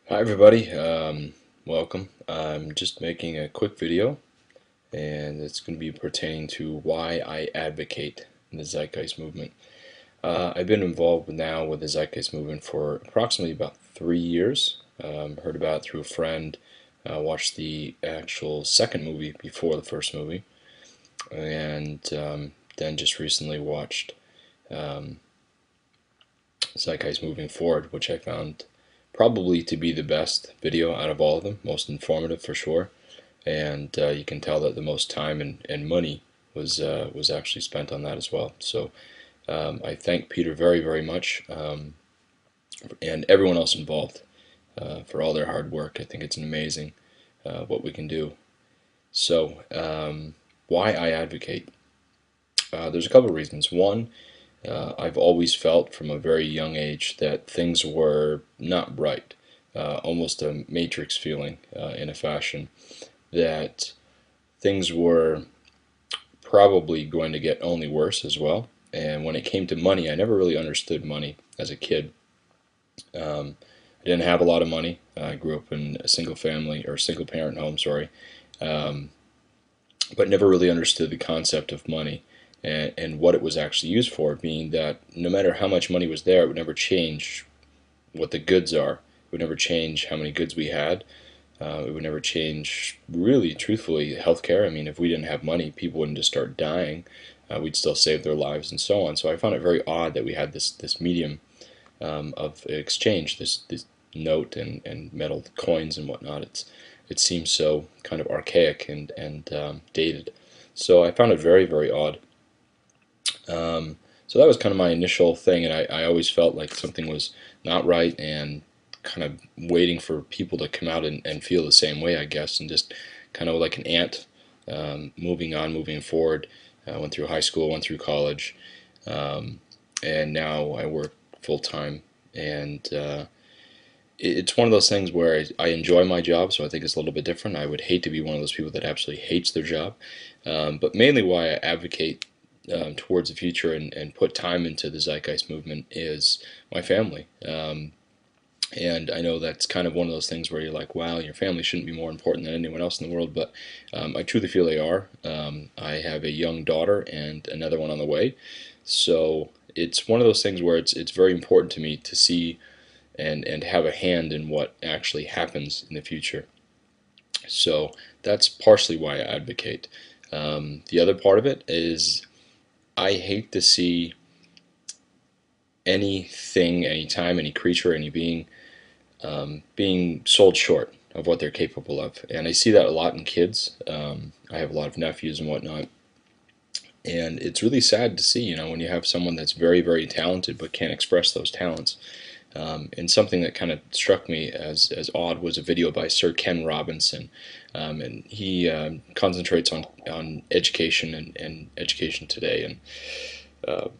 Hi everybody, welcome. I'm just making a quick video and it's going to be pertaining to why I advocate the Zeitgeist Movement. I've been involved now with the Zeitgeist Movement for approximately about 3 years. Heard about it through a friend, watched the actual second movie before the first movie, and then just recently watched um, Zeitgeist Moving Forward, which I found probably to be the best video out of all of them, most informative for sure. And you can tell that the most time and money was actually spent on that as well. So I thank Peter very, very much, and everyone else involved for all their hard work. I think it's an amazing what we can do. So why I advocate? There's a couple of reasons. One, I've always felt from a very young age that things were not right, almost a matrix feeling in a fashion, that things were probably going to get only worse as well. And when it came to money, I never really understood money as a kid. I didn't have a lot of money. I grew up in a single family or single parent home, sorry, um, but never really understood the concept of money and what it was actually used for, being that no matter how much money was there, it would never change what the goods are. It would never change how many goods we had. It would never change, really, truthfully, healthcare. I mean, if we didn't have money, people wouldn't just start dying. We'd still save their lives and so on. So I found it very odd that we had this medium of exchange, this note and metal coins and whatnot. It seems so kind of archaic and dated. So I found it very, very odd. So that was kind of my initial thing, and I always felt like something was not right and kind of waiting for people to come out and feel the same way, I guess, and just kind of like an ant, moving on, moving forward. Went through high school, went through college, um, and now I work full time. And it's one of those things where I enjoy my job, so I think it's a little bit different. I would hate to be one of those people that absolutely hates their job. But mainly why I advocate towards the future and put time into the Zeitgeist movement is my family. And I know that's kind of one of those things where you're like, wow, your family shouldn't be more important than anyone else in the world, but I truly feel they are. I have a young daughter and another one on the way. So it's one of those things where it's very important to me to see and have a hand in what actually happens in the future. So that's partially why I advocate. The other part of it is I hate to see anything, anytime, any creature, any being being sold short of what they're capable of. And I see that a lot in kids. I have a lot of nephews and whatnot. And it's really sad to see, when you have someone that's very, very talented but can't express those talents. And something that kind of struck me as odd was a video by Sir Ken Robinson. And he concentrates on education and education today and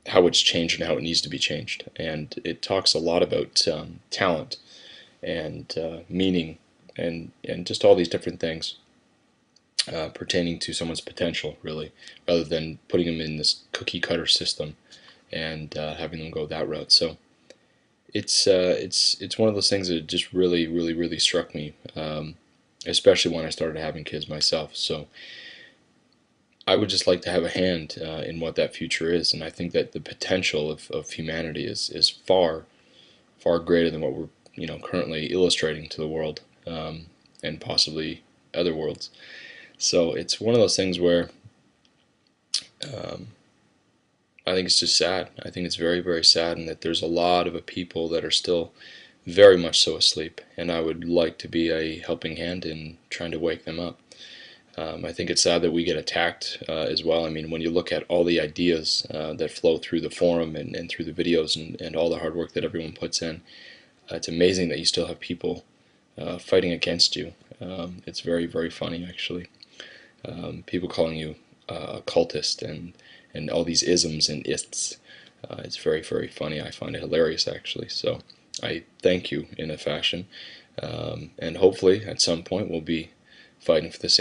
how it's changed and how it needs to be changed. And it talks a lot about talent and meaning and just all these different things pertaining to someone's potential, really, rather than putting them in this cookie cutter system and having them go that route. So it's one of those things that just really, really, really struck me, especially when I started having kids myself. So I would just like to have a hand in what that future is, and I think that the potential of humanity is far, far greater than what we're currently illustrating to the world, and possibly other worlds. So it's one of those things where um, I think it's just sad. I think it's very, very sad, and that there's a lot of people that are still very much so asleep, and I would like to be a helping hand in trying to wake them up. I think it's sad that we get attacked as well. I mean, when you look at all the ideas that flow through the forum and through the videos and all the hard work that everyone puts in, it's amazing that you still have people fighting against you. It's very, very funny, actually. People calling you a cultist and all these isms and ists. It's very, very funny. I find it hilarious, actually. So I thank you in a fashion. And hopefully at some point we'll be fighting for the same